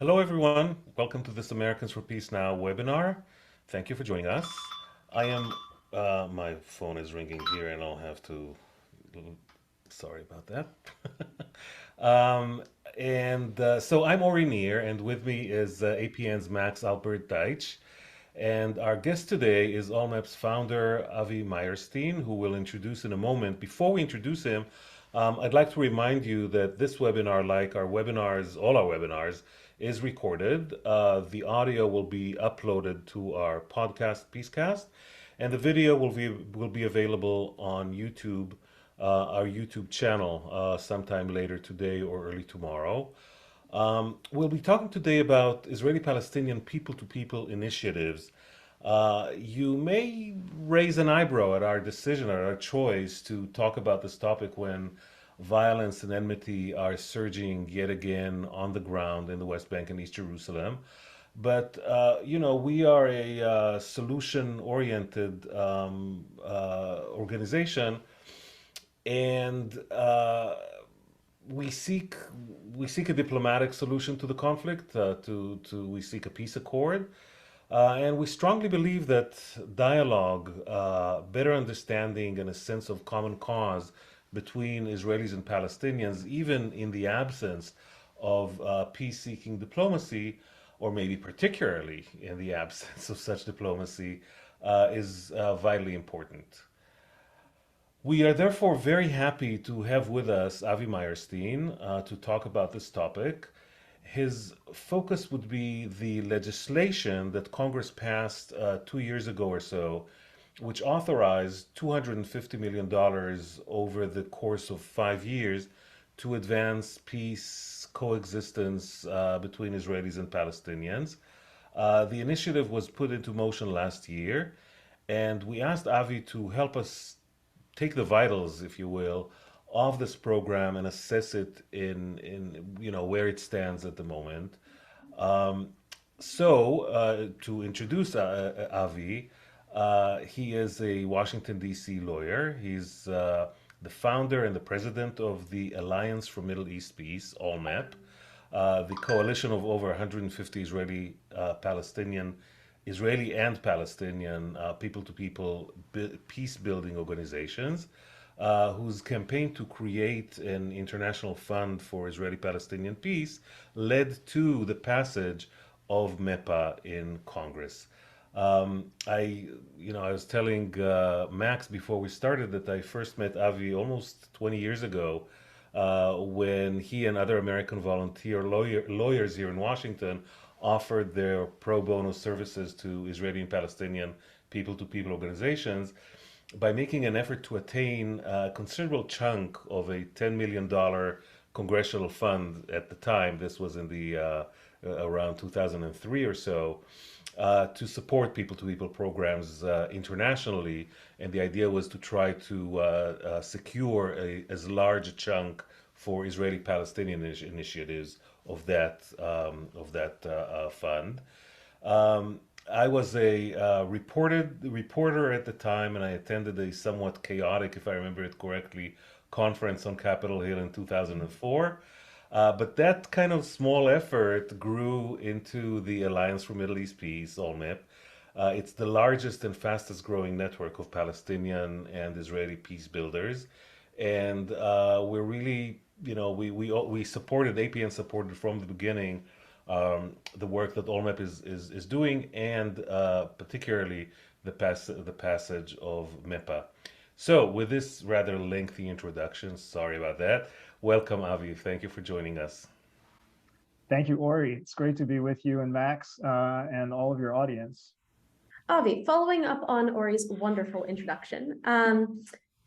Hello, everyone. Welcome to this Americans for Peace Now webinar. Thank you for joining us. I am, my phone is ringing here and I'll have to, sorry about that. um, so I'm Ori Neer, and with me is APN's Max Albert Deitch. And our guest today is ALLMEP's founder, Avi Meyerstein, who will introduce in a moment. Before we introduce him, I'd like to remind you that this webinar, like our webinars, all our webinars, is recorded. The audio will be uploaded to our podcast, Peacecast, and the video will be available on YouTube, our YouTube channel, sometime later today or early tomorrow. We'll be talking today about Israeli-Palestinian people-to-people initiatives. You may raise an eyebrow at our decision, at our choice to talk about this topic when violence and enmity are surging yet again on the ground in the West Bank and East Jerusalem. But we are a solution-oriented organization, and we seek we seek a diplomatic solution to the conflict. We seek a peace accord, and we strongly believe that dialogue, better understanding, and a sense of common cause between Israelis and Palestinians, even in the absence of peace-seeking diplomacy, or maybe particularly in the absence of such diplomacy, is vitally important. We are therefore very happy to have with us Avi Meyerstein to talk about this topic. His focus would be the legislation that Congress passed 2 years ago or so, which authorized $250 million over the course of 5 years to advance peace coexistence between Israelis and Palestinians. The initiative was put into motion last year, and we asked Avi to help us take the vitals, if you will, of this program and assess it in where it stands at the moment. Um, to introduce Avi, he is a Washington, D.C. lawyer. He's the founder and the president of the Alliance for Middle East Peace, ALLMEP, the coalition of over 150 Israeli and Palestinian people-to-people peace building organizations, whose campaign to create an international fund for Israeli-Palestinian peace led to the passage of MEPPA in Congress. I was telling Max before we started that I first met Avi almost 20 years ago, when he and other American volunteer lawyers here in Washington offered their pro bono services to Israeli and Palestinian people-to-people organizations by making an effort to attain a considerable chunk of a $10 million congressional fund at the time. This was in the around 2003 or so, to support people-to-people programs internationally. And the idea was to try to secure as large a chunk for Israeli-Palestinian initiatives of that fund. I was a reporter at the time, and I attended a somewhat chaotic, if I remember it correctly, conference on Capitol Hill in 2004. But that kind of small effort grew into the Alliance for Middle East Peace, ALLMEP. It's the largest and fastest growing network of Palestinian and Israeli peace builders. And we're really, we supported, APN supported from the beginning the work that ALLMEP is doing, and particularly the passage of MEPPA. So, with this rather lengthy introduction, sorry about that. Welcome, Avi. Thank you for joining us. Thank you, Ori. It's great to be with you and Max and all of your audience. Avi, following up on Ori's wonderful introduction,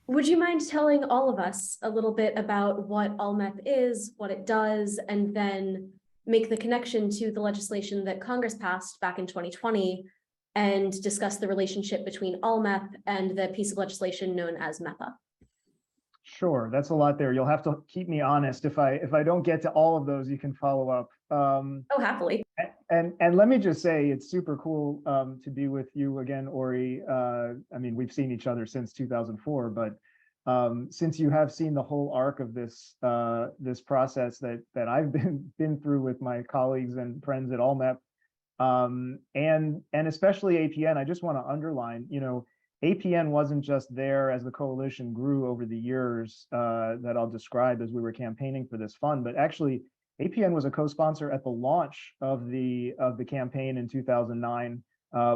would you mind telling all of us a little bit about what ALLMEP is, what it does, and then make the connection to the legislation that Congress passed back in 2020 and discuss the relationship between ALLMEP and the piece of legislation known as MEPPA? Sure, that's a lot there. You'll have to keep me honest. If I don't get to all of those, you can follow up. Oh, happily. And let me just say, it's super cool to be with you again, Ori. I mean, we've seen each other since 2004, but since you have seen the whole arc of this this process that I've been through with my colleagues and friends at ALLMEP, and especially APN, I just want to underline, you know, APN wasn't just there as the coalition grew over the years that I'll describe as we were campaigning for this fund, but actually APN was a co-sponsor at the launch of the campaign in 2009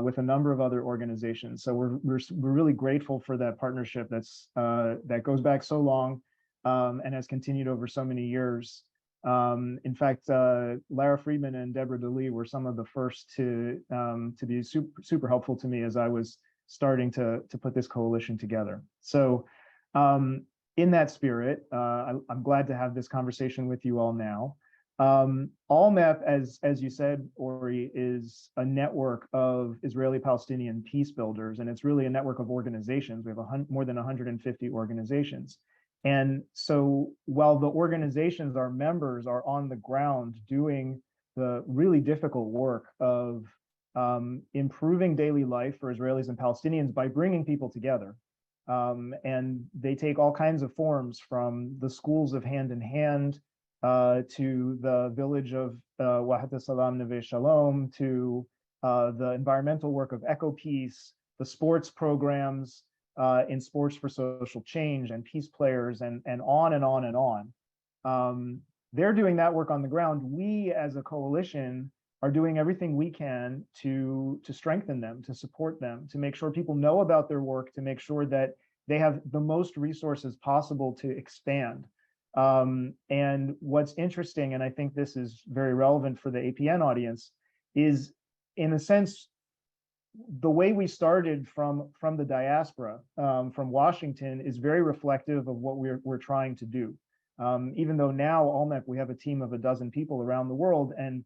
with a number of other organizations. So we're really grateful for that partnership that goes back so long and has continued over so many years. In fact, Lara Friedman and Deborah DeLee were some of the first to be super helpful to me as I was starting to put this coalition together. So in that spirit, I'm glad to have this conversation with you all now. ALLMEP, as you said, Ori, is a network of Israeli-Palestinian peace builders, and it's really a network of organizations. We have more than 150 organizations. And so while the organizations, our members, are on the ground doing the really difficult work of improving daily life for Israelis and Palestinians by bringing people together. And they take all kinds of forms, from the schools of Hand in Hand to the village of Wahat Salam Neve Shalom, to the environmental work of Eco Peace, the sports programs in Sports for Social Change, and Peace Players, and on and on and on. They're doing that work on the ground. We as a coalition are doing everything we can to strengthen them, to support them, to make sure people know about their work, to make sure that they have the most resources possible to expand. And what's interesting, and I think this is very relevant for the APN audience, is in a sense, the way we started from the diaspora, from Washington, is very reflective of what we're trying to do. Even though now ALLMEP, we have a team of 12 people around the world, and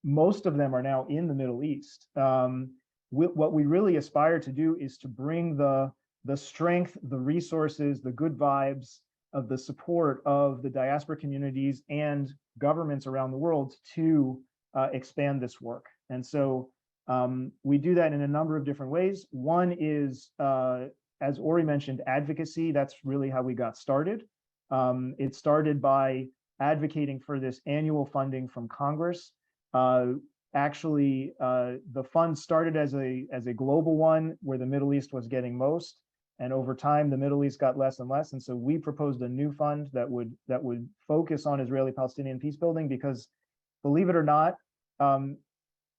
most of them are now in the Middle East. What we really aspire to do is to bring the strength, the resources, the good vibes of the support of the diaspora communities and governments around the world to expand this work. And so we do that in a number of different ways. One is, as Ori mentioned, advocacy. That's really how we got started. It started by advocating for this annual funding from Congress. Actually, the fund started as a global one where the Middle East was getting most, and over time the Middle East got less and less. And so we proposed a new fund that would focus on Israeli-Palestinian peace building, because, believe it or not,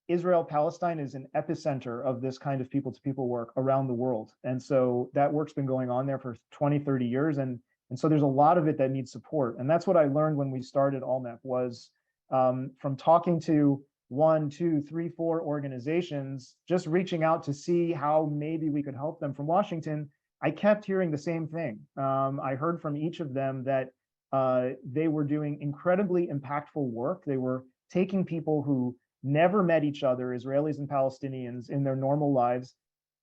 Israel-Palestine is an epicenter of this kind of people-to-people work around the world. And so that work's been going on there for 20, 30 years. And so there's a lot of it that needs support. And that's what I learned when we started ALLMEP, was from talking to 1, 2, 3, 4 organizations, just reaching out to see how maybe we could help them from Washington. I kept hearing the same thing. I heard from each of them that they were doing incredibly impactful work. They were taking people who never met each other, Israelis and Palestinians, in their normal lives,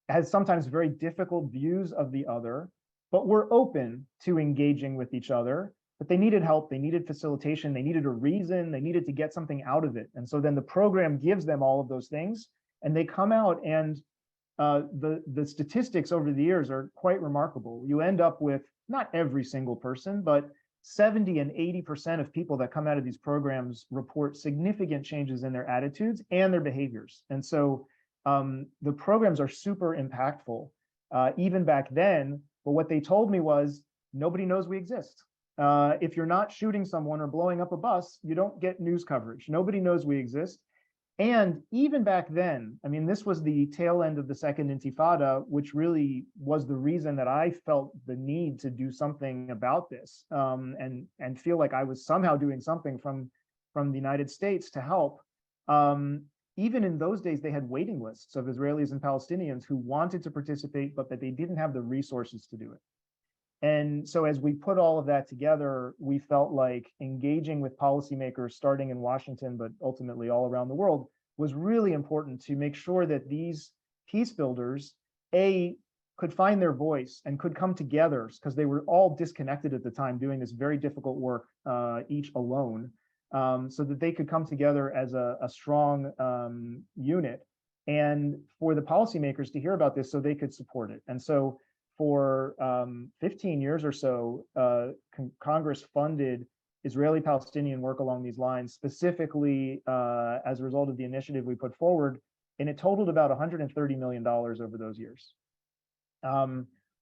had sometimes very difficult views of the other, but were open to engaging with each other. But they needed help, they needed facilitation, they needed a reason, they needed to get something out of it. And so then the program gives them all of those things, and they come out, and the statistics over the years are quite remarkable. You end up with, not every single person, but 70 and 80% of people that come out of these programs report significant changes in their attitudes and their behaviors. And so the programs are super impactful, even back then. But what they told me was, nobody knows we exist. If you're not shooting someone or blowing up a bus, you don't get news coverage. Nobody knows we exist. And even back then, I mean, this was the tail end of the second Intifada, which really was the reason that I felt the need to do something about this, and feel like I was somehow doing something from the United States to help. Even in those days, they had waiting lists of Israelis and Palestinians who wanted to participate, but that they didn't have the resources to do it. And so as we put all of that together, we felt like engaging with policymakers starting in Washington, but ultimately all around the world, was really important to make sure that these peace builders, could find their voice and could come together, because they were all disconnected at the time, doing this very difficult work, each alone, so that they could come together as a strong unit, and for the policymakers to hear about this so they could support it. And so for 15 years or so, Congress funded Israeli-Palestinian work along these lines, specifically as a result of the initiative we put forward, and it totaled about $130 million over those years,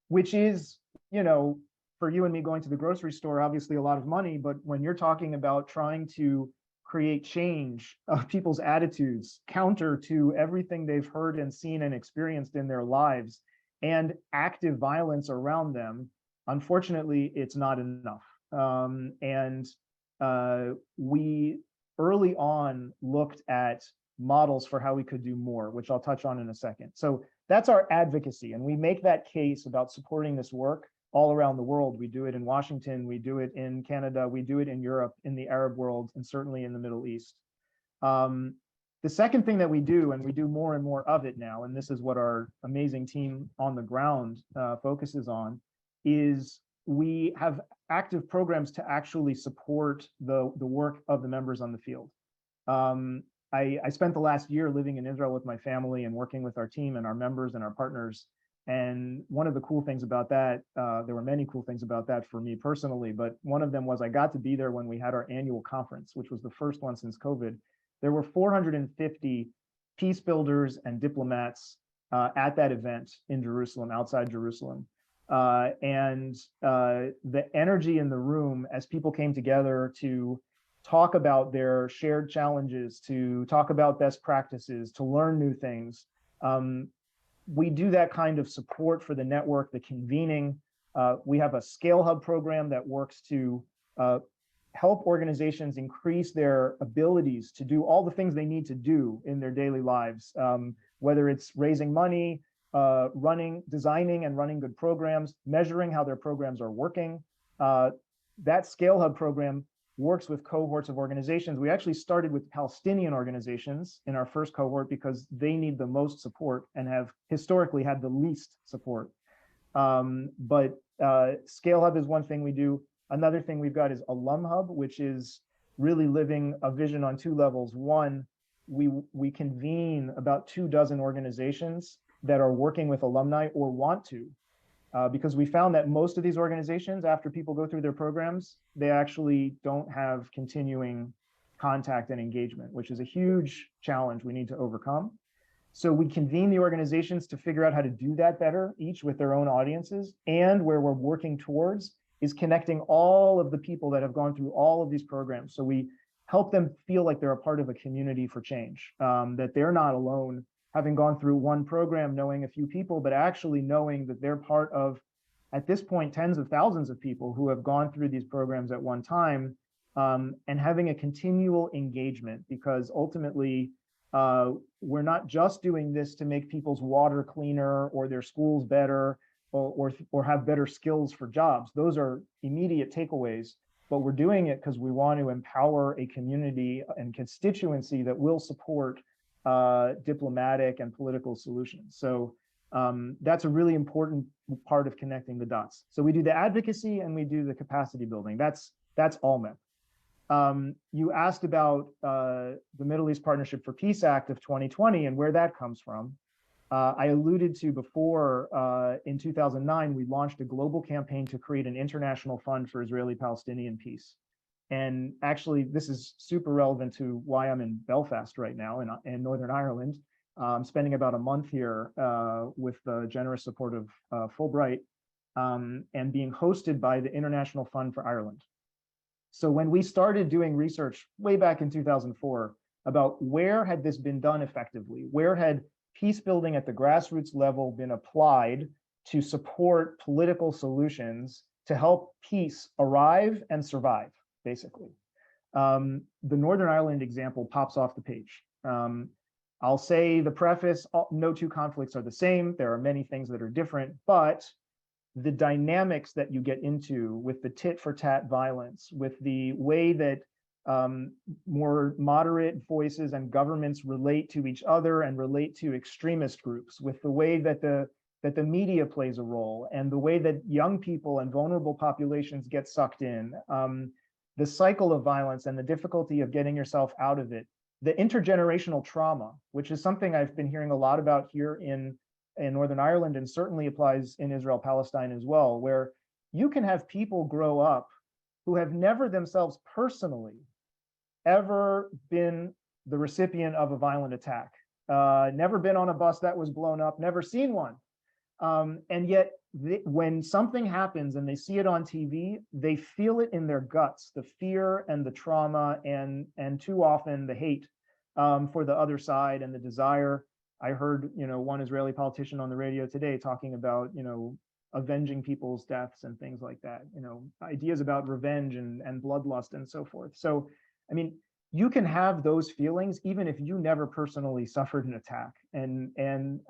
which is, you know, for you and me going to the grocery store, obviously a lot of money, but when you're talking about trying to create change of people's attitudes, counter to everything they've heard and seen and experienced in their lives, and active violence around them, unfortunately, it's not enough. We early on looked at models for how we could do more, which I'll touch on in a second. So that's our advocacy, and we make that case about supporting this work all around the world. We do it in Washington, we do it in Canada, we do it in Europe, in the Arab world, and certainly in the Middle East. The second thing that we do, and we do more and more of it now, and this is what our amazing team on the ground focuses on, is we have active programs to actually support the work of the members on the field. I spent the last year living in Israel with my family and working with our team and our members and our partners. And one of the cool things about that, there were many cool things about that for me personally, but one of them was I got to be there when we had our annual conference, which was the first one since COVID. There were 450 peace builders and diplomats at that event in Jerusalem, outside Jerusalem. The energy in the room as people came together to talk about their shared challenges, to talk about best practices, to learn new things. We do that kind of support for the network, the convening. We have a Scale Hub program that works to help organizations increase their abilities to do all the things they need to do in their daily lives, whether it's raising money, designing and running good programs, measuring how their programs are working. That Scale Hub program works with cohorts of organizations. We actually started with Palestinian organizations in our first cohort because they need the most support and have historically had the least support. But Scale Hub is one thing we do. Another thing we've got is Alum Hub, which is really living a vision on two levels. One, we convene about 24 organizations that are working with alumni or want to, because we found that most of these organizations, after people go through their programs, they actually don't have continuing contact and engagement, which is a huge challenge we need to overcome. So we convene the organizations to figure out how to do that better, each with their own audiences. And where we're working towards is connecting all of the people that have gone through all of these programs. So we help them feel like they're a part of a community for change, that they're not alone, having gone through one program, knowing a few people, but actually knowing that they're part of, at this point, tens of thousands of people who have gone through these programs at one time, and having a continual engagement, because ultimately, we're not just doing this to make people's water cleaner or their schools better or have better skills for jobs. Those are immediate takeaways, but we're doing it because we want to empower a community and constituency that will support diplomatic and political solutions. So that's a really important part of connecting the dots. So we do the advocacy and we do the capacity building. That's ALLMEP. You asked about the Middle East Partnership for Peace Act of 2020 and where that comes from. I alluded to before, in 2009, we launched a global campaign to create an international fund for Israeli-Palestinian peace. And actually, this is super relevant to why I'm in Belfast right now in Northern Ireland. I'm spending about a month here with the generous support of Fulbright and being hosted by the International Fund for Ireland. So when we started doing research way back in 2004 about where had this been done effectively, where had peace building at the grassroots level been applied to support political solutions to help peace arrive and survive, basically. The Northern Ireland example pops off the page. I'll say the preface, no two conflicts are the same. There are many things that are different, but the dynamics that you get into with the tit for tat violence, with the way that more moderate voices and governments relate to each other and relate to extremist groups, with the way that the media plays a role, and the way that young people and vulnerable populations get sucked in, the cycle of violence and the difficulty of getting yourself out of it, the intergenerational trauma, which is something I've been hearing a lot about here in in Northern Ireland, and certainly applies in Israel-Palestine as well, where you can have people grow up who have never themselves personally ever been the recipient of a violent attack, never been on a bus that was blown up, never seen one. And yet when something happens and they see it on TV, they feel it in their guts, the fear and the trauma and too often the hate for the other side and the desire. I heard, one Israeli politician on the radio today talking about, avenging people's deaths and things like that, ideas about revenge and bloodlust and so forth. So, I mean, you can have those feelings even if you never personally suffered an attack, and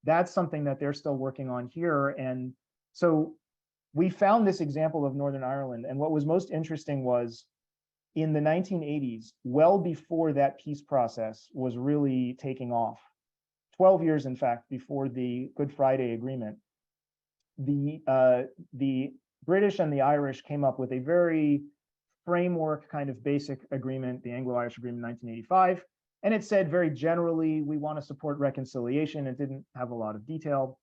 that's something that they're still working on here. And so we found this example of Northern Ireland, and what was most interesting was in the 1980s, well before that peace process was really taking off, 12 years, in fact, before the Good Friday Agreement, the British and the Irish came up with a very framework kind of basic agreement, the Anglo-Irish Agreement 1985. And it said very generally, we want to support reconciliation. It didn't have a lot of detail,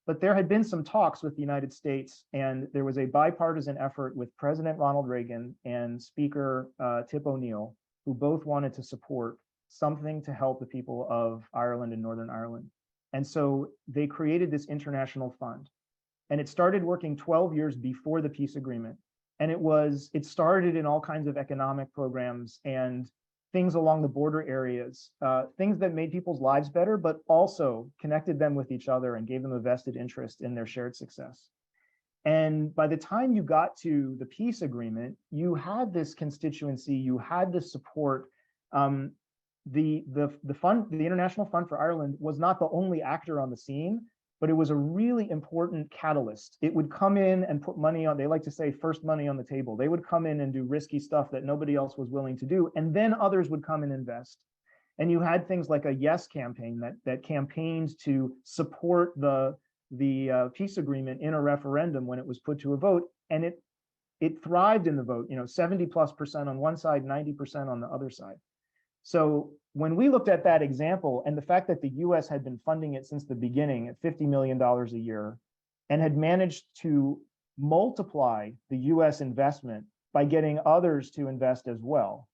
but there had been some talks with the United States, and there was a bipartisan effort with President Ronald Reagan and Speaker Tip O'Neill, who both wanted to support something to help the people of Ireland and Northern Ireland. And so they created this international fund, and it started working 12 years before the peace agreement. And it started in all kinds of economic programs and things along the border areas, things that made people's lives better, but also connected them with each other and gave them a vested interest in their shared success. And by the time you got to the peace agreement, you had this constituency, you had this support. The fund, the International Fund for Ireland, was not the only actor on the scene, but it was a really important catalyst. It would come in and put money on, they like to say first money on the table. They would come in and do risky stuff that nobody else was willing to do, and then others would come and invest. And you had things like a Yes campaign that campaigned to support the peace agreement in a referendum when it was put to a vote, and it thrived in the vote, 70+% on one side, 90% on the other side. So when we looked at that example and the fact that the US had been funding it since the beginning at $50 million a year and had managed to multiply the US investment by getting others to invest as well,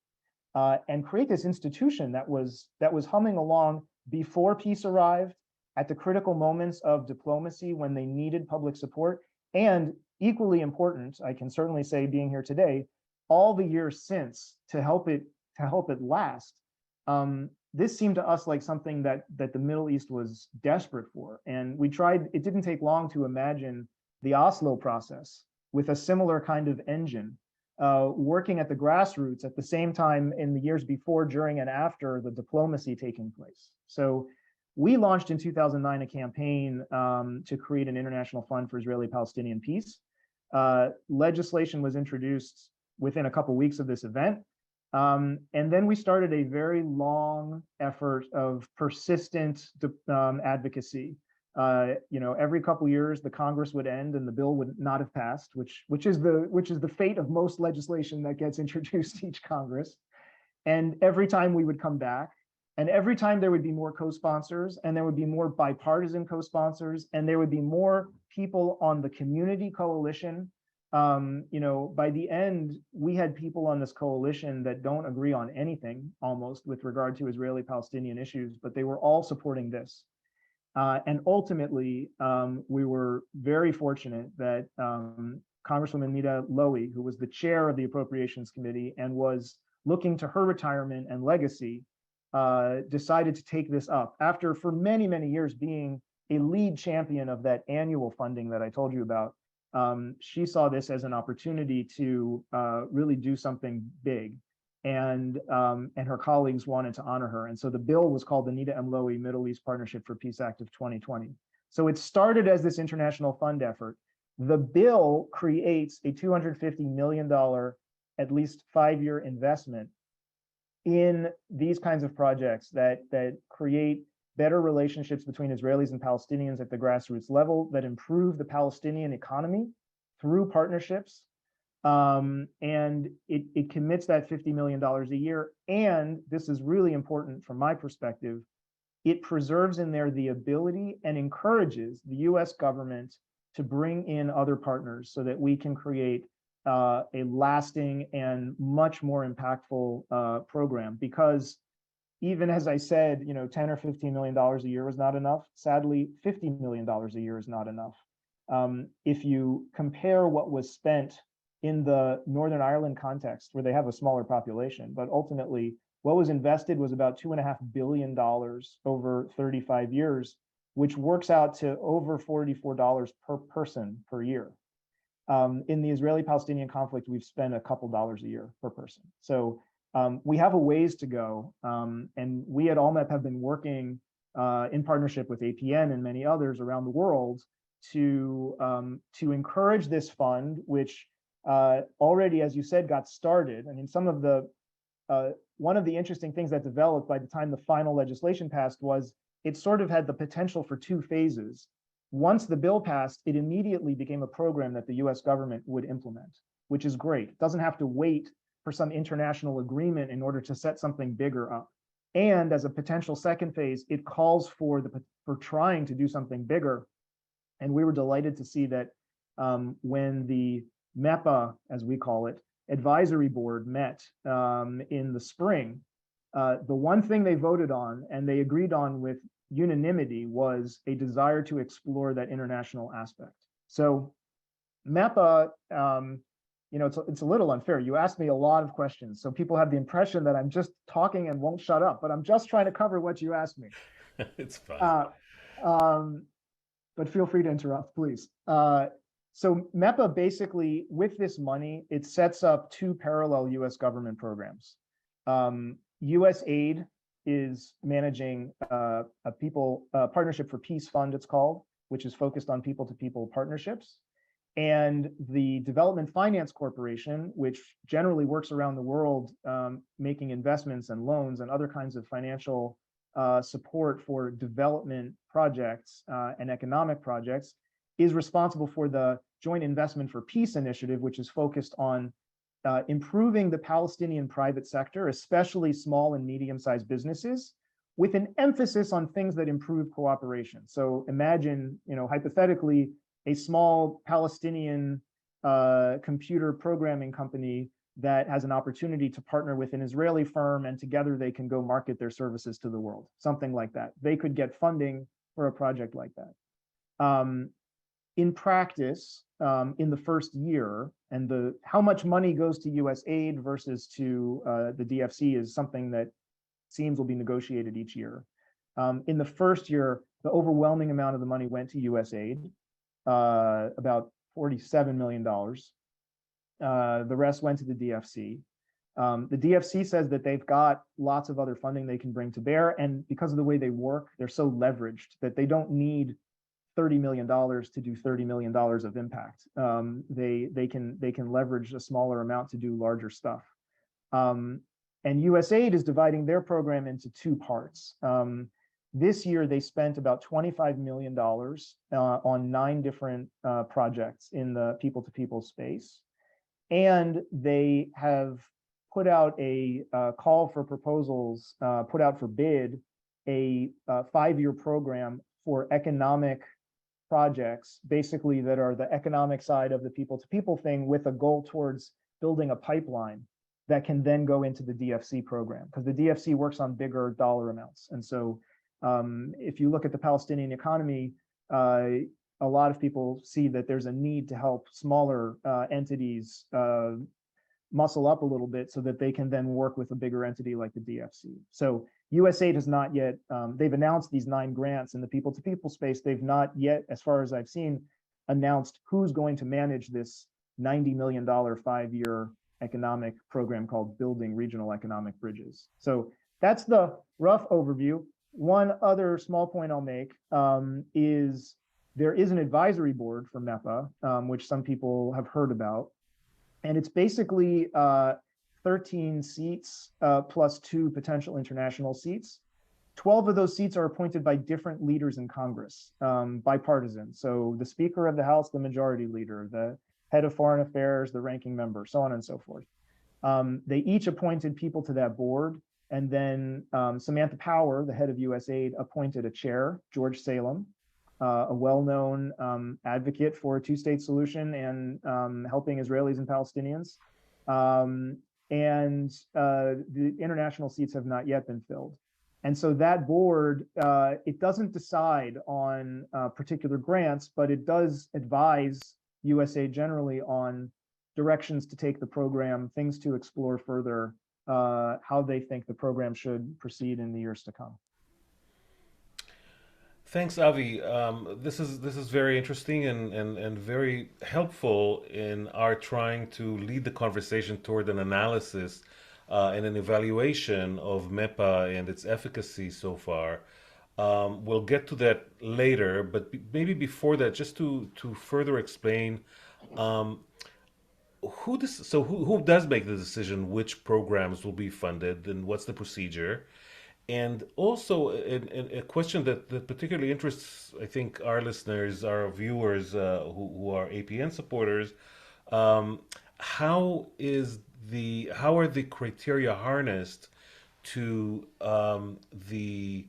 and create this institution that was humming along before peace arrived, at the critical moments of diplomacy when they needed public support, and equally important, I can certainly say being here today, all the years since to help it last. This seemed to us like something that the Middle East was desperate for. And we tried, it didn't take long to imagine the Oslo process with a similar kind of engine, working at the grassroots at the same time in the years before, during, and after the diplomacy taking place. So we launched in 2009 a campaign to create an international fund for Israeli-Palestinian peace. Legislation was introduced within a couple of weeks of this event. And then we started a very long effort of persistent advocacy. Every couple of years, the Congress would end and the bill would not have passed, which is the fate of most legislation that gets introduced each Congress. And every time we would come back, and every time there would be more co-sponsors, and there would be more bipartisan co-sponsors, and there would be more people on the community coalition. By the end, we had people on this coalition that don't agree on anything almost with regard to Israeli-Palestinian issues, but they were all supporting this. And ultimately, we were very fortunate that Congresswoman Nita Lowey, who was the chair of the Appropriations Committee and was looking to her retirement and legacy, decided to take this up after, for many, many years, being a lead champion of that annual funding that I told you about. She saw this as an opportunity to really do something big, and her colleagues wanted to honor her. And so the bill was called the Nita M. Lowey Middle East Partnership for Peace Act of 2020. So it started as this international fund effort. The bill creates a $250 million, at least 5-year investment in these kinds of projects that create better relationships between Israelis and Palestinians at the grassroots level, that improve the Palestinian economy through partnerships. And it commits that $50 million a year. And this is really important from my perspective, it preserves in there the ability and encourages the US government to bring in other partners so that we can create a lasting and much more impactful program. Because even as I said, 10 or $15 million a year was not enough. Sadly, $50 million a year is not enough. If you compare what was spent in the Northern Ireland context, where they have a smaller population, but ultimately what was invested was about $2.5 billion over 35 years, which works out to over $44 per person per year. In the Israeli-Palestinian conflict, we've spent a couple dollars a year per person. So we have a ways to go. And we at ALLMEP have been working in partnership with APN and many others around the world to encourage this fund, which already, as you said, got started. I mean, one of the interesting things that developed by the time the final legislation passed was it sort of had the potential for two phases. Once the bill passed, it immediately became a program that the US government would implement, which is great. It doesn't have to wait for some international agreement in order to set something bigger up. And as a potential second phase, it calls for trying to do something bigger. And we were delighted to see that when the MEPPA, as we call it, advisory board met in the spring, the one thing they voted on and they agreed on with unanimity was a desire to explore that international aspect. So MEPPA, it's a little unfair. You asked me a lot of questions, so people have the impression that I'm just talking and won't shut up, but I'm just trying to cover what you asked me. It's fine. But feel free to interrupt, please. So MEPPA basically, with this money, it sets up two parallel US government programs. USAID is managing a Partnership for Peace fund, it's called, which is focused on people-to-people partnerships. And the Development Finance Corporation, which generally works around the world making investments and loans and other kinds of financial support for development projects and economic projects, is responsible for the Joint Investment for Peace initiative, which is focused on improving the Palestinian private sector, especially small and medium-sized businesses, with an emphasis on things that improve cooperation. So imagine, hypothetically, a small Palestinian computer programming company that has an opportunity to partner with an Israeli firm, and together they can go market their services to the world, something like that. They could get funding for a project like that. In practice, in the first year, and how much money goes to USAID versus to the DFC is something that seems will be negotiated each year. In the first year, the overwhelming amount of the money went to USAID, about $47 million. The rest went to the DFC. The DFC says that they've got lots of other funding they can bring to bear, and because of the way they work, they're so leveraged that they don't need $30 million to do $30 million of impact. They can leverage a smaller amount to do larger stuff. And USAID is dividing their program into two parts. This year, they spent about $25 million on 9 different projects in the people-to-people space. And they have put out a call for proposals, put out for bid, a 5-year program for economic projects, basically that are the economic side of the people-to-people thing, with a goal towards building a pipeline that can then go into the DFC program, because the DFC works on bigger dollar amounts. And so if you look at the Palestinian economy, a lot of people see that there's a need to help smaller entities muscle up a little bit so that they can then work with a bigger entity like the DFC. So USAID has not yet, they've announced these 9 grants in the people-to-people space. They've not yet, as far as I've seen, announced who's going to manage this $90 million 5-year economic program called Building Regional Economic Bridges. So that's the rough overview. One other small point I'll make is there is an advisory board for MEPPA, which some people have heard about. And it's basically 13 seats plus 2 potential international seats. 12 of those seats are appointed by different leaders in Congress, bipartisan. So the Speaker of the House, the Majority Leader, the Head of Foreign Affairs, the Ranking Member, so on and so forth. They each appointed people to that board. And then Samantha Power, the head of USAID, appointed a chair, George Salem, a well-known advocate for a two-state solution and helping Israelis and Palestinians. The international seats have not yet been filled. And so that board, it doesn't decide on particular grants, but it does advise USA generally on directions to take the program, things to explore further, how they think the program should proceed in the years to come. Thanks, Avi. This is very interesting and very helpful in our trying to lead the conversation toward an analysis and an evaluation of MEPPA and its efficacy so far. We'll get to that later, but maybe before that, just to further explain, who does make the decision which programs will be funded and what's the procedure? And also, a question that particularly interests, I think, our listeners, our viewers who are APN supporters, how are the criteria harnessed to the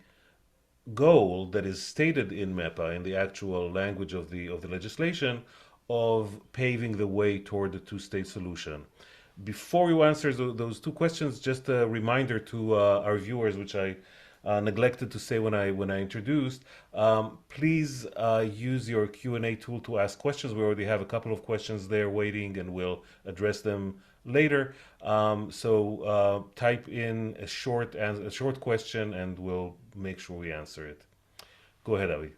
goal that is stated in MEPPA, in the actual language of the legislation, of paving the way toward the two-state solution? Before you answer those two questions, just a reminder to our viewers, which I neglected to say when I introduced. Please use your Q&A tool to ask questions. We already have a couple of questions there waiting, and we'll address them later. Type in a short question, and we'll make sure we answer it. Go ahead, Avi.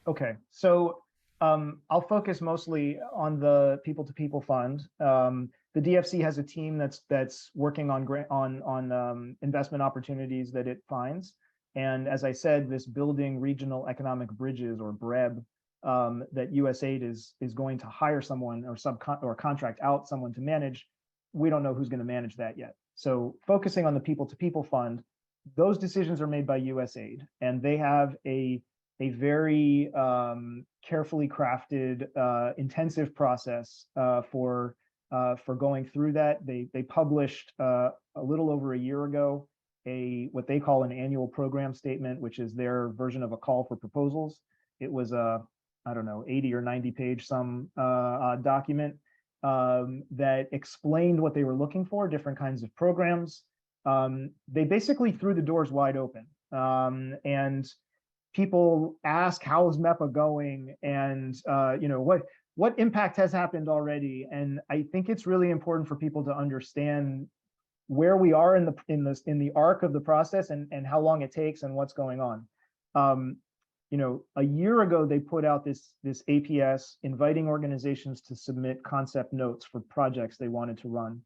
Okay, so I'll focus mostly on the People-to-People Fund. The DFC has a team that's working on investment opportunities that it finds, and as I said, this building regional economic bridges, or BREB, that USAID is going to hire someone or contract out someone to manage. We don't know who's going to manage that yet. So focusing on the People-to-People Fund, those decisions are made by USAID, and they have a very carefully crafted, intensive process for going through that. They published a little over a year ago what they call an annual program statement, which is their version of a call for proposals. It was a, I don't know, 80 or 90 page document that explained what they were looking for, different kinds of programs. They basically threw the doors wide open, and people ask, how is MEPPA going, and what impact has happened already? And I think it's really important for people to understand where we are in the arc of the process, and how long it takes and what's going on. A year ago, they put out this APS inviting organizations to submit concept notes for projects they wanted to run.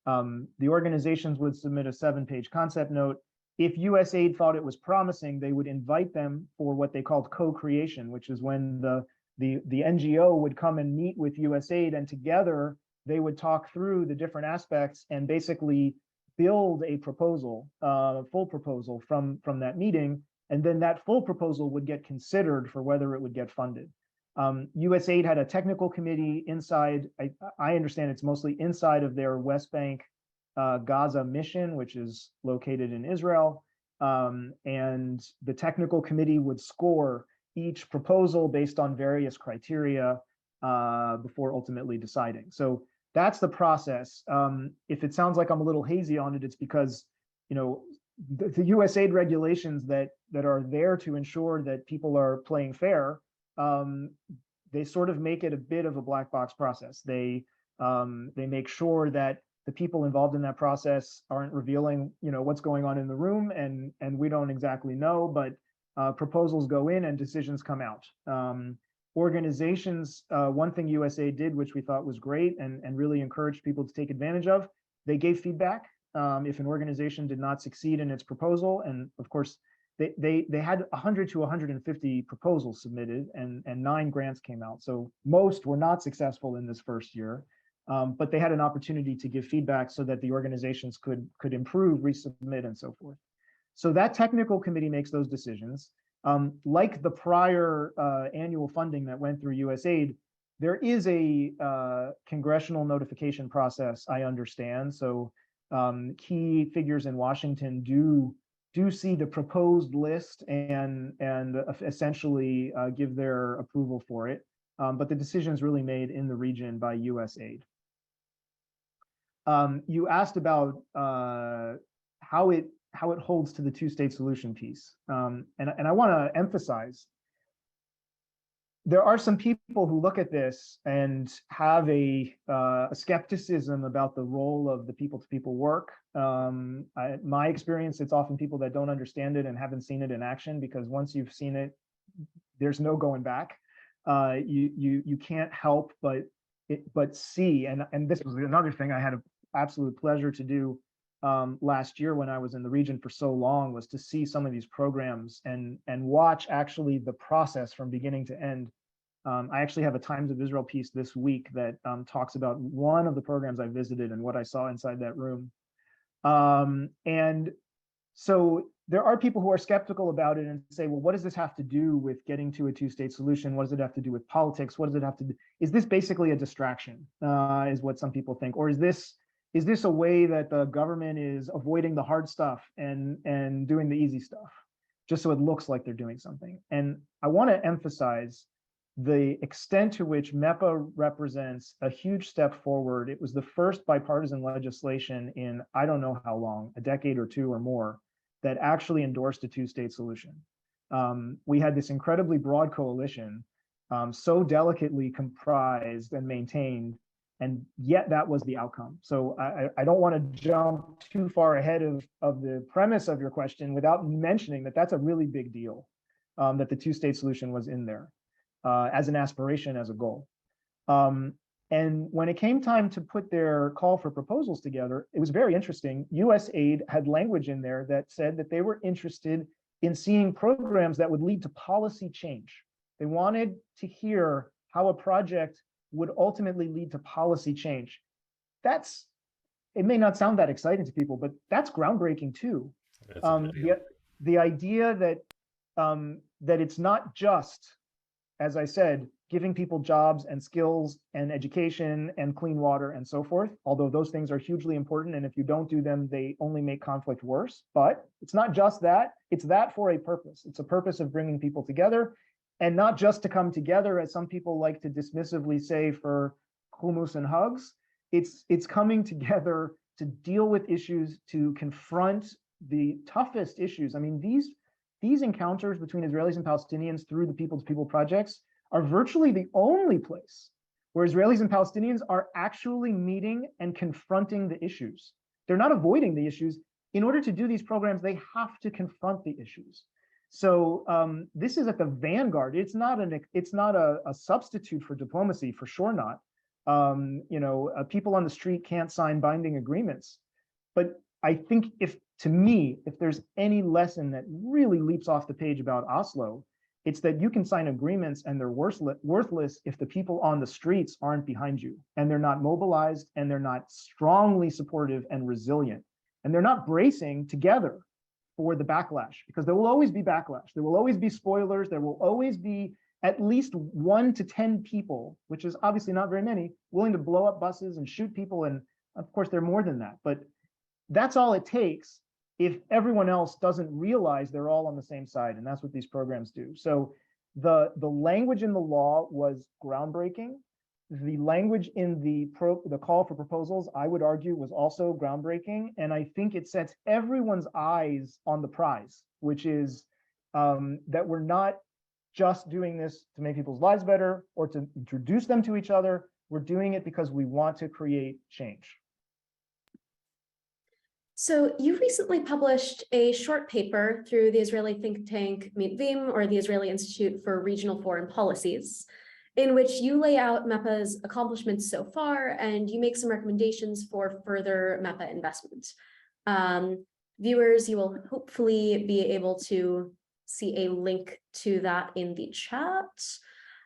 The organizations would submit a 7-page concept note. If USAID thought it was promising, they would invite them for what they called co-creation, which is when the NGO would come and meet with USAID, and together they would talk through the different aspects and basically build a proposal, a full proposal from that meeting. And then that full proposal would get considered for whether it would get funded. USAID had a technical committee inside, I understand it's mostly inside of their West Bank Gaza mission, which is located in Israel. And the technical committee would score each proposal based on various criteria before ultimately deciding. So that's the process. If it sounds like I'm a little hazy on it, it's because the USAID regulations that are there to ensure that people are playing fair, they sort of make it a bit of a black box process. They make sure that the people involved in that process aren't revealing what's going on in the room, and we don't exactly know, but proposals go in and decisions come out. Organizations, one thing USA did, which we thought was great and really encouraged people to take advantage of, they gave feedback if an organization did not succeed in its proposal. And of course, they had 100 to 150 proposals submitted, and 9 grants came out. So most were not successful in this first year, but they had an opportunity to give feedback so that the organizations could improve, resubmit, and so forth. So that technical committee makes those decisions. Like the prior annual funding that went through USAID, there is a congressional notification process, I understand. So key figures in Washington do see the proposed list and essentially give their approval for it. But the decision is really made in the region by U.S. aid. You asked about how it holds to the two-state solution piece, and I want to emphasize there are some people who look at this and have a skepticism about the role of the people-to-people work. My experience, it's often people that don't understand it and haven't seen it in action, because once you've seen it, there's no going back. You can't help but see, and this was another thing I had an absolute pleasure to do last year when I was in the region for so long, was to see some of these programs and watch actually the process from beginning to end. I actually have a Times of Israel piece this week that talks about one of the programs I visited and what I saw inside that room. And so there are people who are skeptical about it and say, well, what does this have to do with getting to a two-state solution? What does it have to do with politics? What does it have to do? Is this basically a distraction, is what some people think? Or is this a way that the government is avoiding the hard stuff and doing the easy stuff, just so it looks like they're doing something? And I want to emphasize the extent to which MEPPA represents a huge step forward. It was the first bipartisan legislation in I don't know how long, a decade or two or more, that actually endorsed a two-state solution. We had this incredibly broad coalition, so delicately comprised and maintained, and yet that was the outcome. So I don't want to jump too far ahead of the premise of your question without mentioning that that's a really big deal, that the two-state solution was in there as an aspiration, as a goal. And when it came time to put their call for proposals together, it was very interesting. US aid had language in there that said that they were interested in seeing programs that would lead to policy change. They wanted to hear how a project would ultimately lead to policy change. It may not sound that exciting to people, but that's groundbreaking too. The idea that it's not just, as I said, giving people jobs and skills and education and clean water and so forth, although those things are hugely important, and if you don't do them, they only make conflict worse. But it's not just that, it's that for a purpose. It's a purpose of bringing people together, and not just to come together, as some people like to dismissively say, for hummus and hugs. It's coming together to deal with issues, to confront the toughest issues. I mean, these encounters between Israelis and Palestinians through the people-to-people projects are virtually the only place where Israelis and Palestinians are actually meeting and confronting the issues. They're not avoiding the issues. In order to do these programs, they have to confront the issues. So this is at the vanguard. It's not a substitute for diplomacy, for sure not. People on the street can't sign binding agreements. But I think if there's any lesson that really leaps off the page about Oslo, it's that you can sign agreements and they're worthless if the people on the streets aren't behind you, and they're not mobilized, and they're not strongly supportive and resilient, and they're not bracing together for the backlash, because there will always be backlash. There will always be spoilers. There will always be at least 1 to 10 people, which is obviously not very many, willing to blow up buses and shoot people. And of course, there are more than that, but that's all it takes if everyone else doesn't realize they're all on the same side. And that's what these programs do. So the language in the law was groundbreaking. The language in the call for proposals, I would argue, was also groundbreaking. And I think it sets everyone's eyes on the prize, which is that we're not just doing this to make people's lives better or to introduce them to each other. We're doing it because we want to create change. So you recently published a short paper through the Israeli think tank MEPPA, or the Israeli Institute for Regional Foreign Policies, in which you lay out MEPPA's accomplishments so far, and you make some recommendations for further MEPPA investment. Viewers, you will hopefully be able to see a link to that in the chat.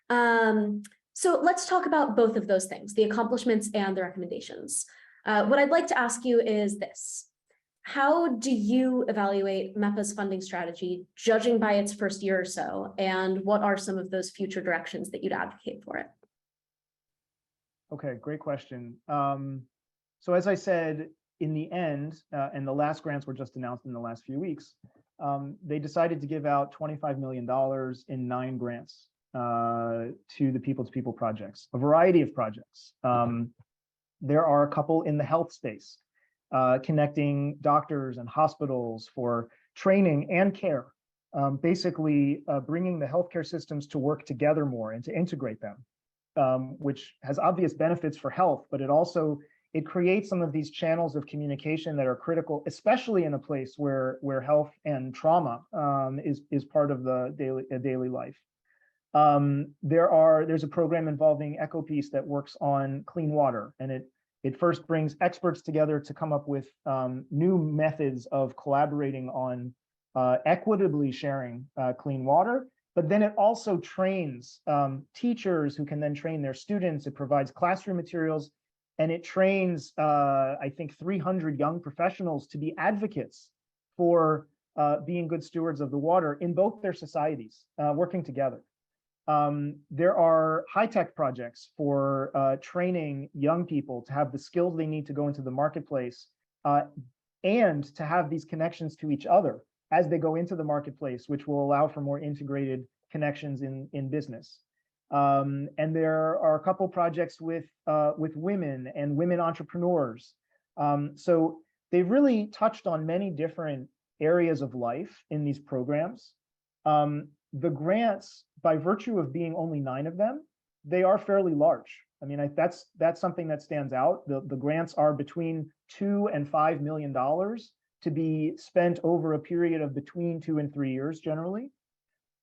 So let's talk about both of those things, the accomplishments and the recommendations. What I'd like to ask you is this. How do you evaluate MEPPA's funding strategy, judging by its first year or so, and what are some of those future directions that you'd advocate for it? Okay, great question. So as I said, in the end, and the last grants were just announced in the last few weeks, they decided to give out $25 million in 9 grants to the people-to-people projects, a variety of projects. There are a couple in the health space, connecting doctors and hospitals for training and care, basically bringing the healthcare systems to work together more and to integrate them, which has obvious benefits for health, but it creates some of these channels of communication that are critical, especially in a place where health and trauma is part of the daily life. There's a program involving EcoPeace that works on clean water, and it first brings experts together to come up with new methods of collaborating on equitably sharing clean water. But then it also trains teachers who can then train their students. It provides classroom materials, and it trains, I think, 300 young professionals to be advocates for being good stewards of the water in both their societies, working together. There are high-tech projects for training young people to have the skills they need to go into the marketplace and to have these connections to each other as they go into the marketplace, which will allow for more integrated connections in business. And there are a couple projects with women and women entrepreneurs. So they've really touched on many different areas of life in these programs. The grants, by virtue of being only 9 of them, they are fairly large. I mean, that's something that stands out. The grants are between $2 and $5 million to be spent over a period of between 2 and 3 years generally.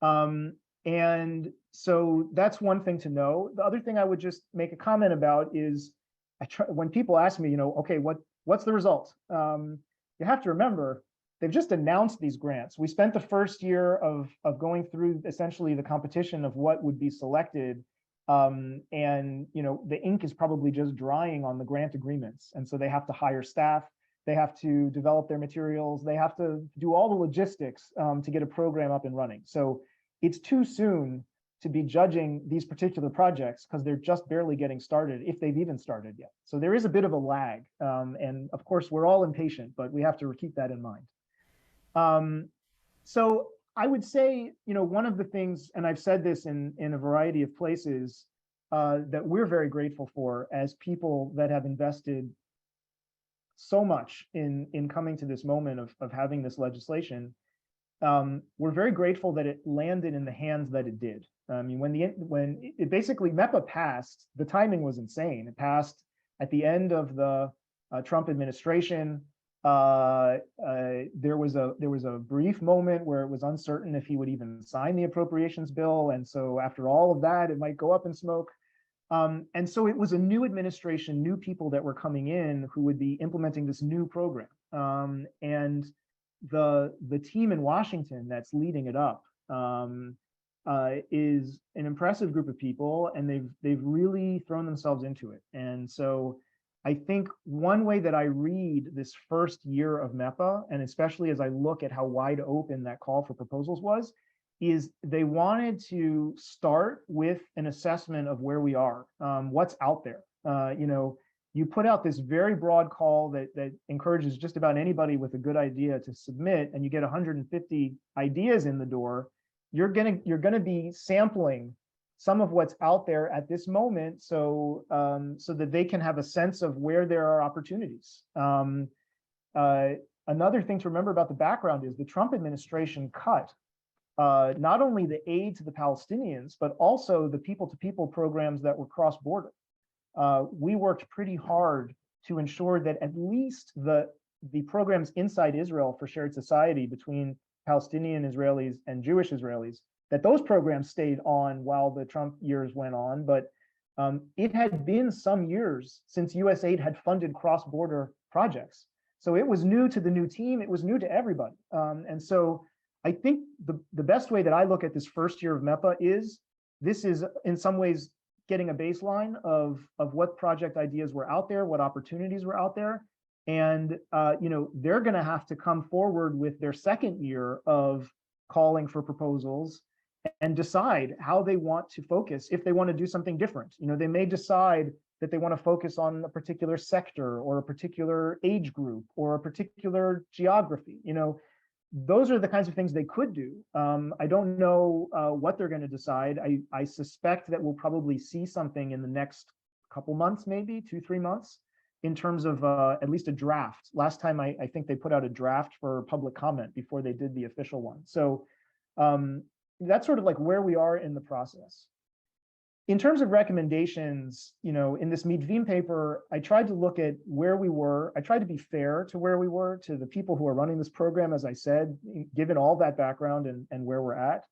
And so that's one thing to know. The other thing I would just make a comment about is when people ask me, okay, what's the result? You have to remember, they've just announced these grants. We spent the first year of going through essentially the competition of what would be selected. And the ink is probably just drying on the grant agreements. And so they have to hire staff, they have to develop their materials, they have to do all the logistics to get a program up and running. So it's too soon to be judging these particular projects because they're just barely getting started, if they've even started yet. So there is a bit of a lag. And of course, we're all impatient, but we have to keep that in mind. So I would say, one of the things, and I've said this in a variety of places, that we're very grateful for as people that have invested so much in coming to this moment of having this legislation. We're very grateful that it landed in the hands that it did. I mean, when it basically MEPPA passed, the timing was insane. It passed at the end of the Trump administration. There was a brief moment where it was uncertain if he would even sign the appropriations bill, and so after all of that, it might go up in smoke. And so it was a new administration, new people that were coming in who would be implementing this new program. And the team in Washington that's leading it up is an impressive group of people, and they've really thrown themselves into it. And so I think one way that I read this first year of MEPPA, and especially as I look at how wide open that call for proposals was, is they wanted to start with an assessment of where we are, what's out there. You put out this very broad call that encourages just about anybody with a good idea to submit, and you get 150 ideas in the door. You're gonna be sampling some of what's out there at this moment, so that they can have a sense of where there are opportunities. Another thing to remember about the background is the Trump administration cut not only the aid to the Palestinians, but also the people-to-people programs that were cross-border. We worked pretty hard to ensure that at least the programs inside Israel for shared society between Palestinian Israelis and Jewish Israelis, that those programs stayed on while the Trump years went on. But it had been some years since USAID had funded cross-border projects. So it was new to the new team, it was new to everybody. And so I think the best way that I look at this first year of MEPPA is, this is in some ways getting a baseline of what project ideas were out there, what opportunities were out there. And they're gonna have to come forward with their second year of calling for proposals and decide how they want to focus, if they want to do something different. They may decide that they want to focus on a particular sector or a particular age group or a particular geography. Those are the kinds of things they could do. I don't know what they're going to decide. I suspect that we'll probably see something in the next couple months, maybe 2-3 months, in terms of at least a draft. Last time I think they put out a draft for public comment before they did the official one. So that's sort of like where we are in the process. In terms of recommendations, in this Mitvim paper, I tried to look at where we were. I tried to be fair to where we were, to the people who are running this program, as I said, given all that background and where we're at.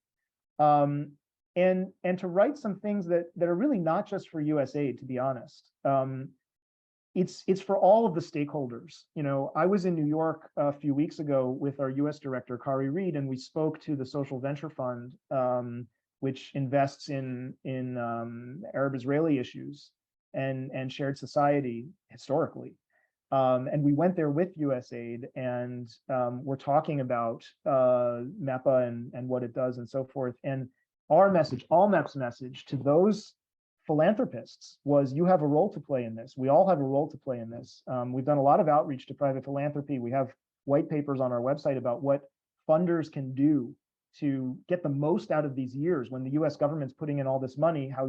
And to write some things that are really not just for USAID, to be honest. It's for all of the stakeholders. I was in New York a few weeks ago with our US director, Kari Reed, and we spoke to the Social Venture Fund, which invests in Arab-Israeli issues and shared society historically. And we went there with USAID, and we're talking about MEPPA and what it does and so forth. And our message, ALLMEP's message to those philanthropists was, you have a role to play in this. We all have a role to play in this. We've done a lot of outreach to private philanthropy. We have white papers on our website about what funders can do to get the most out of these years when the US government's putting in all this money, how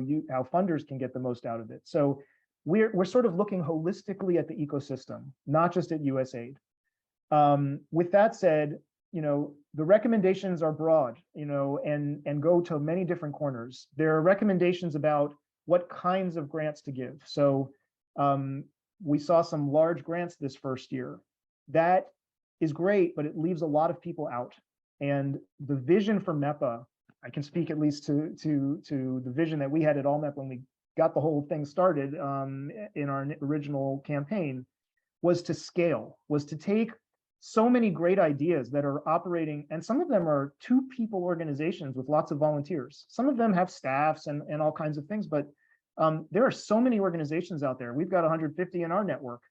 funders can get the most out of it. So we're sort of looking holistically at the ecosystem, not just at USAID. With that said, the recommendations are broad, and go to many different corners. There are recommendations about what kinds of grants to give. So we saw some large grants this first year. That is great, but it leaves a lot of people out. And the vision for MEPPA, I can speak at least to the vision that we had at ALLMEP when we got the whole thing started in our original campaign, was to scale, was to take so many great ideas that are operating, and some of them are 2-people organizations with lots of volunteers. Some of them have staffs and all kinds of things, but there are so many organizations out there. We've got 150 in our network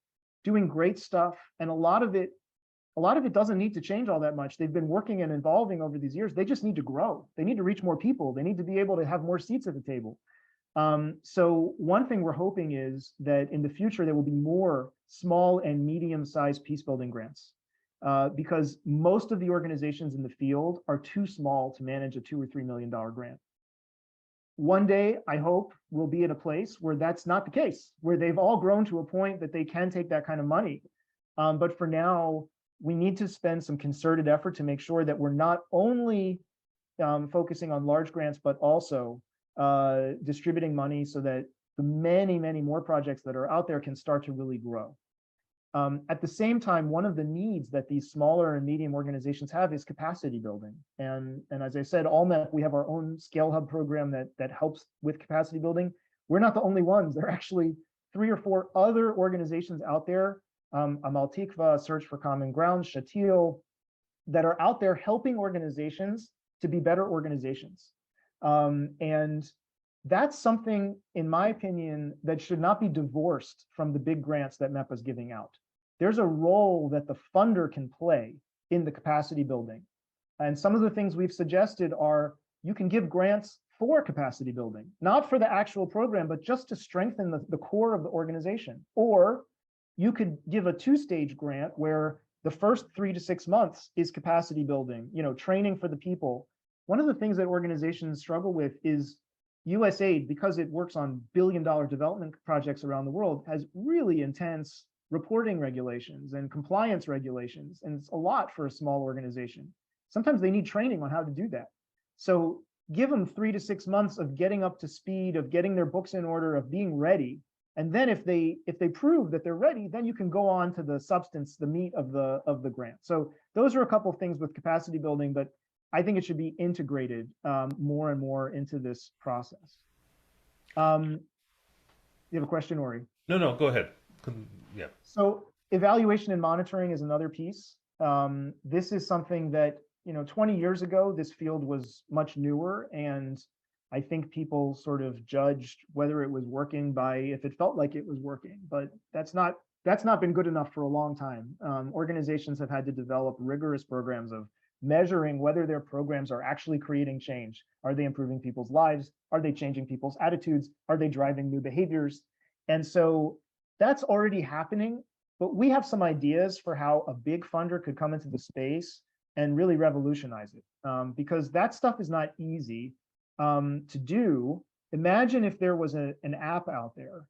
doing great stuff, and a lot of it doesn't need to change all that much. They've been working and evolving over these years. They just need to grow. They need to reach more people. They need to be able to have more seats at the table. So one thing we're hoping is that in the future, there will be more small and medium-sized peace-building grants, because most of the organizations in the field are too small to manage a $2 or $3 million grant. One day, I hope we'll be in a place where that's not the case, where they've all grown to a point that they can take that kind of money. But for now, we need to spend some concerted effort to make sure that we're not only focusing on large grants, but also distributing money so that the many, many more projects that are out there can start to really grow. At the same time, one of the needs that these smaller and medium organizations have is capacity building. And as I said, ALLMEP, we have our own Scale Hub program that helps with capacity building. We're not the only ones. There are actually 3 or 4 other organizations out there, Amal Tikva, Search for Common Ground, Shatil, that are out there helping organizations to be better organizations. And that's something, in my opinion, that should not be divorced from the big grants that MEPPA is giving out. There's a role that the funder can play in the capacity building. And some of the things we've suggested are, you can give grants for capacity building, not for the actual program, but just to strengthen the core of the organization. Or you could give a 2-stage grant where the first 3 to 6 months is capacity building, training for the people. One of the things that organizations struggle with is USAID, because it works on billion-dollar development projects around the world, has really intense reporting regulations and compliance regulations, and it's a lot for a small organization. Sometimes they need training on how to do that. So give them 3 to 6 months of getting up to speed, of getting their books in order, of being ready. And then if they prove that they're ready, then you can go on to the substance, the meat of the grant. So those are a couple of things with capacity building, but I think it should be integrated more and more into this process. You have a question, Ori? No, go ahead. Yeah. So evaluation and monitoring is another piece. This is something that, 20 years ago, this field was much newer, and I think people sort of judged whether it was working by if it felt like it was working, but that's not been good enough for a long time. Organizations have had to develop rigorous programs of measuring whether their programs are actually creating change. Are they improving people's lives? Are they changing people's attitudes? Are they driving new behaviors? And so that's already happening, but we have some ideas for how a big funder could come into the space and really revolutionize it, because that stuff is not easy to do. Imagine if there was an app out there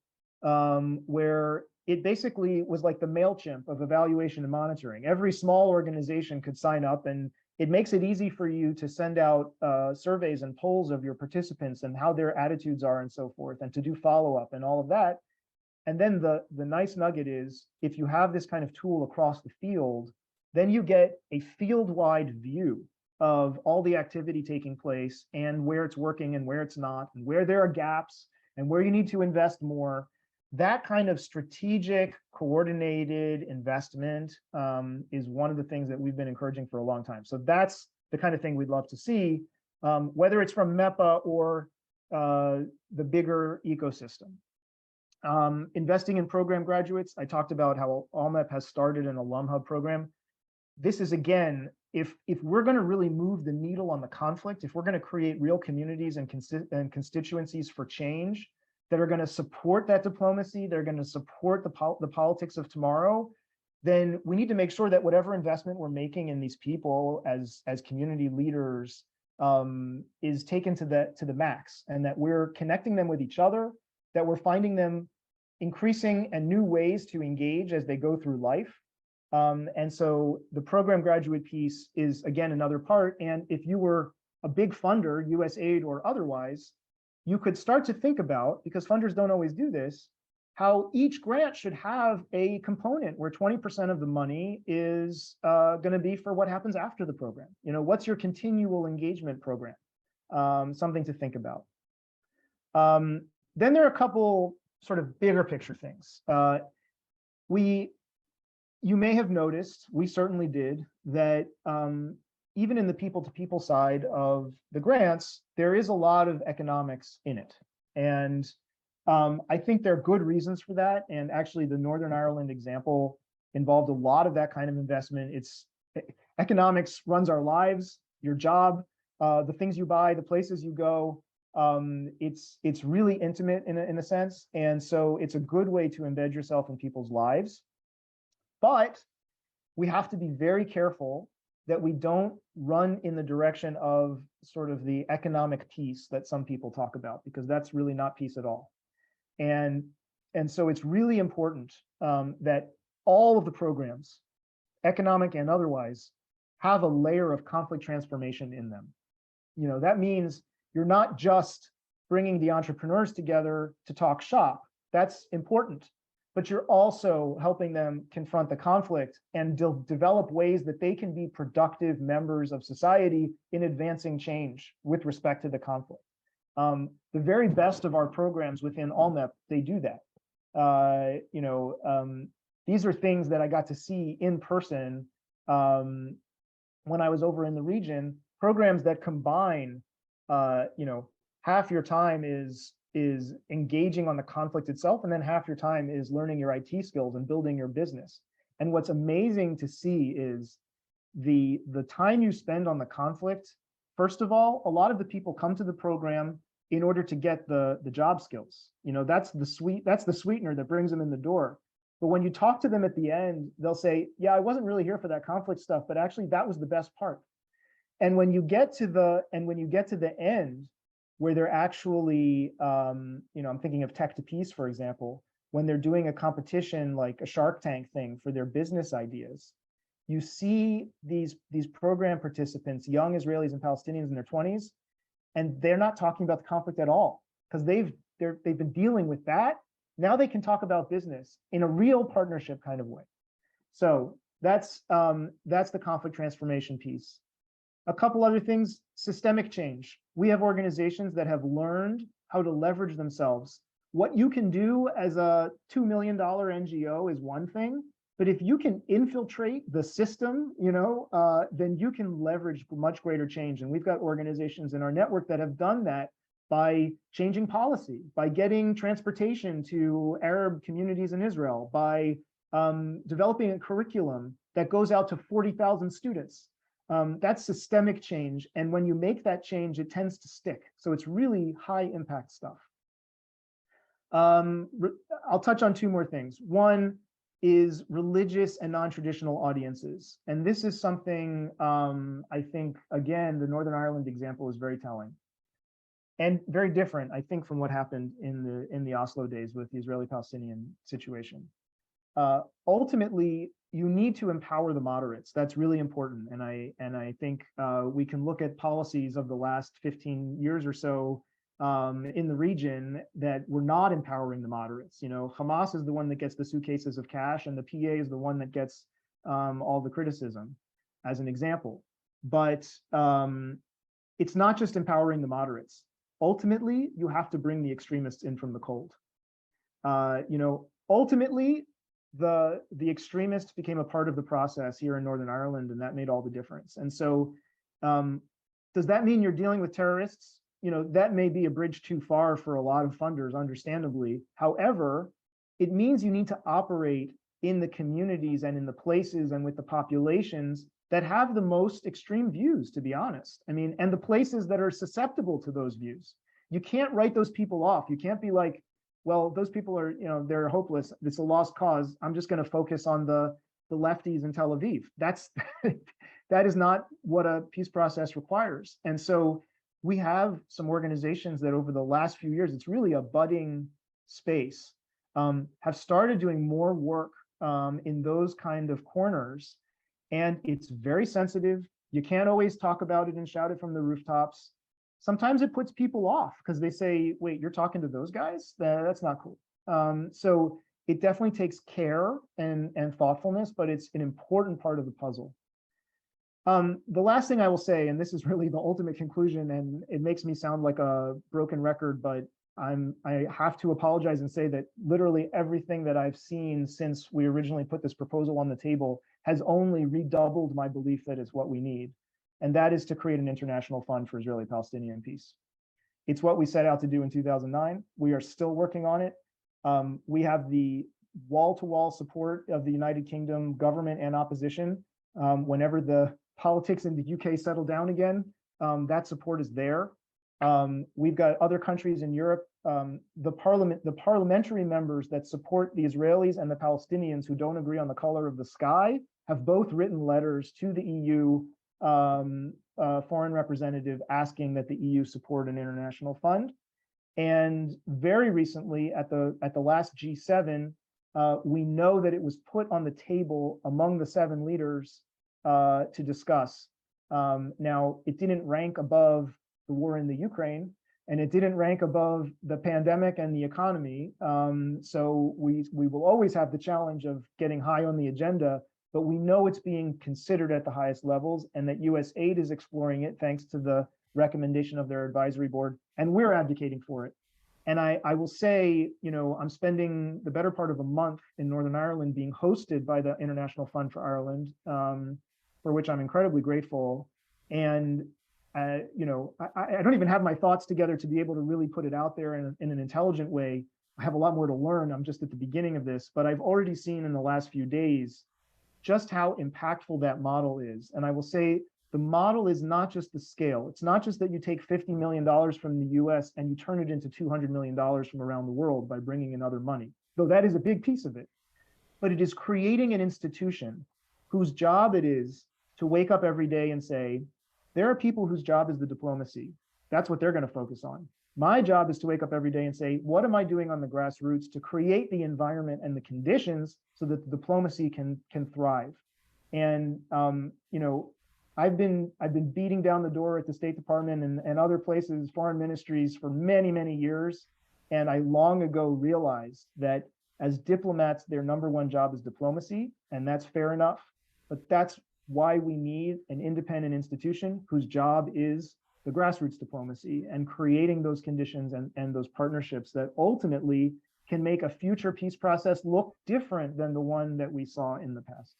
where it basically was like the MailChimp of evaluation and monitoring. Every small organization could sign up, and it makes it easy for you to send out surveys and polls of your participants and how their attitudes are and so forth, and to do follow-up and all of that. And then the nice nugget is, if you have this kind of tool across the field, then you get a field-wide view of all the activity taking place and where it's working and where it's not, and where there are gaps and where you need to invest more. That kind of strategic, coordinated investment is one of the things that we've been encouraging for a long time. So that's the kind of thing we'd love to see, whether it's from MEPPA or the bigger ecosystem. Investing in program graduates, I talked about how ALLMEP has started an alum hub program. This is, again, if we're going to really move the needle on the conflict, if we're going to create real communities and constituencies for change that are going to support that diplomacy, they're going to support the politics of tomorrow, then we need to make sure that whatever investment we're making in these people as community leaders is taken to the max, and that we're connecting them with each other, that we're finding them increasing and new ways to engage as they go through life. And so the program graduate piece is, again, another part. And if you were a big funder, USAID or otherwise, you could start to think about, because funders don't always do this, how each grant should have a component where 20% of the money is going to be for what happens after the program. You know, what's your continual engagement program? Something to think about. Then there are a couple sort of bigger picture things. You may have noticed, we certainly did, that even in the people-to-people side of the grants, there is a lot of economics in it. And I think there are good reasons for that. And actually, the Northern Ireland example involved a lot of that kind of investment. Economics runs our lives, your job, the things you buy, the places you go. It's really intimate in a sense. And so it's a good way to embed yourself in people's lives. But we have to be very careful that we don't run in the direction of sort of the economic peace that some people talk about, because that's really not peace at all. And so it's really important that all of the programs, economic and otherwise, have a layer of conflict transformation in them. You know, that means you're not just bringing the entrepreneurs together to talk shop. That's important. But you're also helping them confront the conflict and develop ways that they can be productive members of society in advancing change with respect to the conflict. The very best of our programs within ALLMEP, they do that. These are things that I got to see in person when I was over in the region. Programs that combine, half your time is engaging on the conflict itself, and then half your time is learning your IT skills and building your business. And what's amazing to see is the time you spend on the conflict. First of all, a lot of the people come to the program in order to get the job skills. You know, that's the sweetener that brings them in the door. But when you talk to them at the end, they'll say, yeah, I wasn't really here for that conflict stuff, but actually that was the best part. And when you get to the end, where they're actually, I'm thinking of Tech to Peace, for example, when they're doing a competition like a Shark Tank thing for their business ideas, you see these program participants, young Israelis and Palestinians in their 20s, and they're not talking about the conflict at all, because they've been dealing with that. Now they can talk about business in a real partnership kind of way. So that's the conflict transformation piece. A couple other things: systemic change. We have organizations that have learned how to leverage themselves. What you can do as a $2 million NGO is one thing, but if you can infiltrate the system, then you can leverage much greater change. And we've got organizations in our network that have done that by changing policy, by getting transportation to Arab communities in Israel, by developing a curriculum that goes out to 40,000 students. That's systemic change. And when you make that change, it tends to stick. So it's really high impact stuff. I'll touch on two more things. One is religious and non-traditional audiences. And this is something I think, again, the Northern Ireland example is very telling and very different, I think, from what happened in the Oslo days with the Israeli-Palestinian situation. Ultimately, you need to empower the moderates. That's really important. And I think we can look at policies of the last 15 years or so in the region that were not empowering the moderates. You know, Hamas is the one that gets the suitcases of cash, and the PA is the one that gets all the criticism, as an example. But it's not just empowering the moderates. Ultimately, you have to bring the extremists in from the cold. You know, ultimately, the extremists became a part of the process here in Northern Ireland, and that made all the difference. And so, does that mean you're dealing with terrorists? You know, that may be a bridge too far for a lot of funders, understandably. However, it means you need to operate in the communities and in the places and with the populations that have the most extreme views, to be honest. I mean, and the places that are susceptible to those views. You can't write those people off. You can't be like, well, those people are, you know, they're hopeless. It's a lost cause. I'm just going to focus on the lefties in Tel Aviv. That is not what a peace process requires. And so we have some organizations that over the last few years, it's really a budding space, have started doing more work in those kind of corners. And it's very sensitive. You can't always talk about it and shout it from the rooftops. Sometimes it puts people off because they say, wait, you're talking to those guys? That's not cool. So it definitely takes care and thoughtfulness, but it's an important part of the puzzle. The last thing I will say, and this is really the ultimate conclusion, and it makes me sound like a broken record, but I have to apologize and say that literally everything that I've seen since we originally put this proposal on the table has only redoubled my belief that it's what we need. And that is to create an international fund for Israeli-Palestinian peace. It's what we set out to do in 2009. We are still working on it. We have the wall-to-wall support of the United Kingdom government and opposition. Whenever the politics in the UK settle down again, that support is there. We've got other countries in Europe. The parliamentary members that support the Israelis and the Palestinians who don't agree on the color of the sky have both written letters to the EU foreign representative asking that the EU support an international fund. And very recently at the last G7, we know that it was put on the table among the 7 leaders to discuss. Now, it didn't rank above the war in the Ukraine, and it didn't rank above the pandemic and the economy. So we will always have the challenge of getting high on the agenda, but we know it's being considered at the highest levels, and that US aid is exploring it thanks to the recommendation of their advisory board, and we're advocating for it. And I will say, you know, I'm spending the better part of a month in Northern Ireland being hosted by the International Fund for Ireland, for which I'm incredibly grateful. And you know, I don't even have my thoughts together to be able to really put it out there in an intelligent way. I have a lot more to learn. I'm just at the beginning of this, but I've already seen in the last few days just how impactful that model is. And I will say the model is not just the scale. It's not just that you take $50 million from the US and you turn it into $200 million from around the world by bringing in other money, though that is a big piece of it. But it is creating an institution whose job it is to wake up every day and say, there are people whose job is the diplomacy. That's what they're going to focus on. My job is to wake up every day and say, what am I doing on the grassroots to create the environment and the conditions so that the diplomacy can thrive? And you know, I've been beating down the door at the State Department and other places, foreign ministries, for many, many years. And I long ago realized that as diplomats, their number one job is diplomacy, and that's fair enough. But that's why we need an independent institution whose job is the grassroots diplomacy and creating those conditions and those partnerships that ultimately can make a future peace process look different than the one that we saw in the past.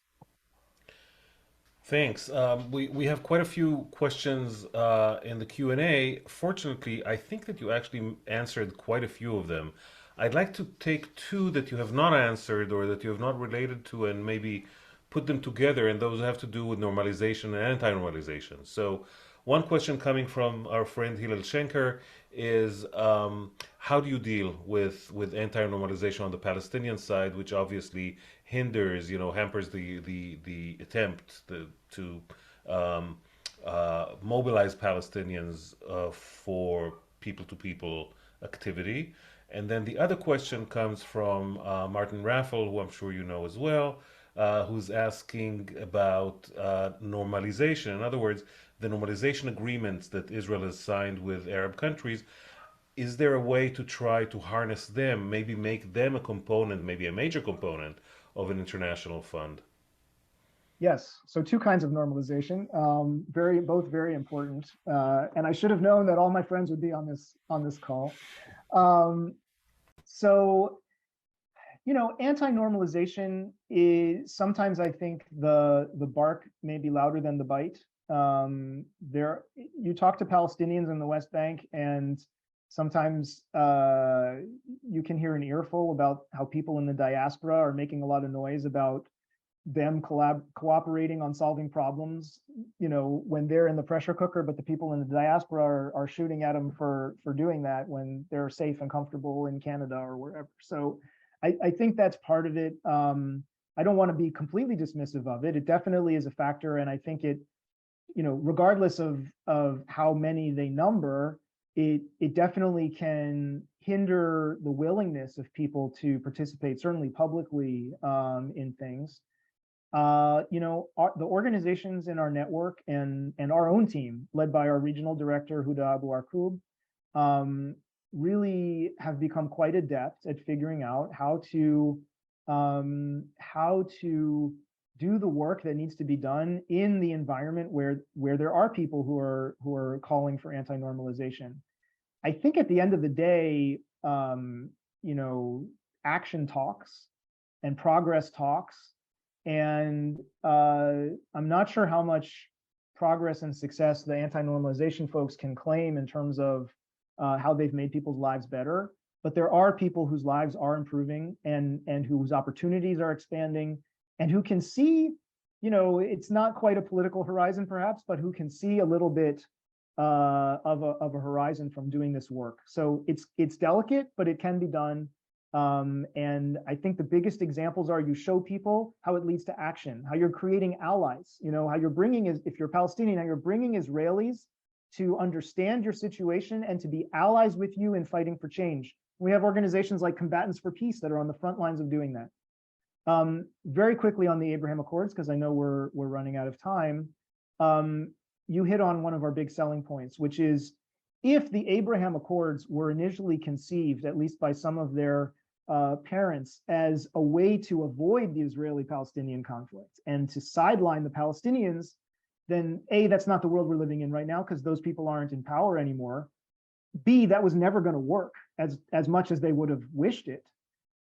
Thanks. We have quite a few questions in the Q&A. Fortunately, I think that you actually answered quite a few of them. I'd like to take 2 that you have not answered or that you have not related to and maybe put them together, and those have to do with normalization and anti-normalization. So one question coming from our friend Hillel Schenker is, how do you deal with anti-normalization on the Palestinian side, which obviously hinders, hampers the attempt to um, mobilize Palestinians for people-to-people activity? And then the other question comes from Martin Raffel, who I'm sure you know as well, who's asking about normalization. In other words, the normalization agreements that Israel has signed with Arab countries, is there a way to try to harness them, maybe make them a component, maybe a major component of an international fund? Yes, so two kinds of normalization, both very important. And I should have known that all my friends would be on this call. Um, so, anti-normalization is sometimes, I think, the bark may be louder than the bite. You talk to Palestinians in the West Bank, and sometimes you can hear an earful about how people in the diaspora are making a lot of noise about them cooperating on solving problems, when they're in the pressure cooker, but the people in the diaspora are shooting at them for doing that when they're safe and comfortable in Canada or wherever. So I think that's part of it. I don't want to be completely dismissive of it. It definitely is a factor, and I think it, regardless of how many they number, it definitely can hinder the willingness of people to participate, certainly publicly, in things. The organizations in our network and our own team, led by our regional director, Huda Abu Arqub, really have become quite adept at figuring out how to do the work that needs to be done in the environment where there are people who are calling for anti-normalization. I think at the end of the day, action talks and progress talks. And I'm not sure how much progress and success the anti-normalization folks can claim in terms of how they've made people's lives better. But there are people whose lives are improving and whose opportunities are expanding, and who can see, it's not quite a political horizon perhaps, but who can see a little bit of a horizon from doing this work. So it's delicate, but it can be done. And I think the biggest examples are you show people how it leads to action, how you're creating allies, how you're bringing, if you're Palestinian, how you're bringing Israelis to understand your situation and to be allies with you in fighting for change. We have organizations like Combatants for Peace that are on the front lines of doing that. Very quickly on the Abraham Accords, because I know we're running out of time. You hit on one of our big selling points, which is if the Abraham Accords were initially conceived, at least by some of their parents, as a way to avoid the Israeli-Palestinian conflict and to sideline the Palestinians, then A, that's not the world we're living in right now, because those people aren't in power anymore. B, that was never going to work as much as they would have wished it.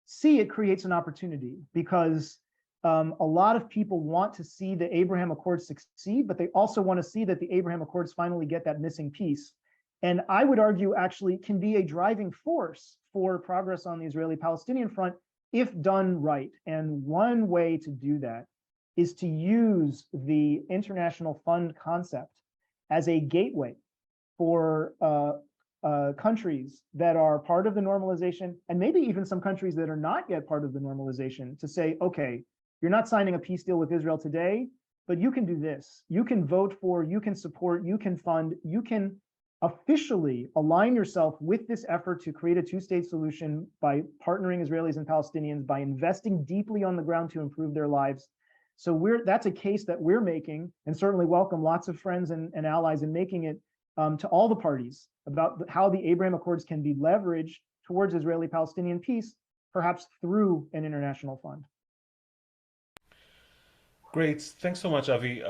C, it creates an opportunity because a lot of people want to see the Abraham Accords succeed, but they also want to see that the Abraham Accords finally get that missing piece. And I would argue actually can be a driving force for progress on the Israeli-Palestinian front if done right. And one way to do that is to use the international fund concept as a gateway for countries that are part of the normalization, and maybe even some countries that are not yet part of the normalization, to say, okay, you're not signing a peace deal with Israel today, but you can do this. You can vote for, you can support, you can fund, you can officially align yourself with this effort to create a two-state solution by partnering Israelis and Palestinians, by investing deeply on the ground to improve their lives. So that's a case that we're making, and certainly welcome lots of friends and allies in making it to all the parties about how the Abraham Accords can be leveraged towards Israeli-Palestinian peace, perhaps through an international fund. Great. Thanks so much, Avi.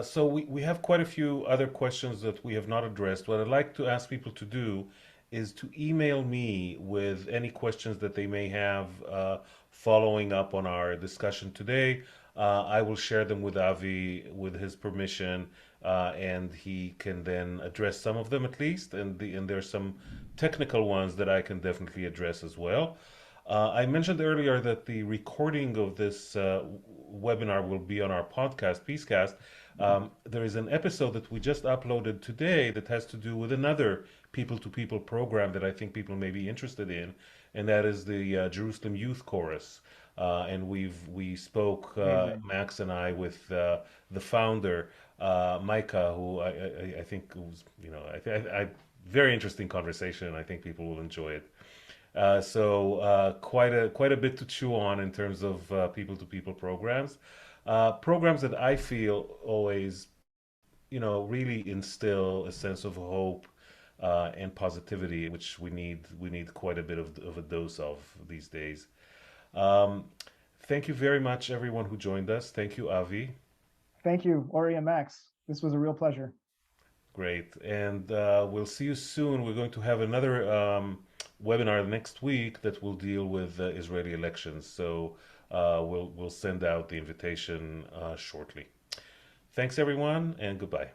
So we have quite a few other questions that we have not addressed. What I'd like to ask people to do is to email me with any questions that they may have following up on our discussion today. I will share them with Avi with his permission, and he can then address some of them at least. And there's some technical ones that I can definitely address as well. I mentioned earlier that the recording of this webinar will be on our podcast, Peacecast, There is an episode that we just uploaded today that has to do with another people-to-people program that I think people may be interested in, and that is the Jerusalem Youth Chorus. And we spoke, Amazing. Max and I, with the founder, Micah, who I think was, very interesting conversation. I think people will enjoy it. Quite a bit to chew on in terms of people-to-people programs. Programs that I feel always, really instill a sense of hope and positivity, which we need quite a bit of a dose of these days. Um, Thank you very much, everyone who joined us. Thank you, Avi. Thank you, Ori and Max. This was a real pleasure. Great. And we'll see you soon. We're going to have another webinar next week that will deal with Israeli elections. So we'll send out the invitation shortly. Thanks, everyone, and goodbye.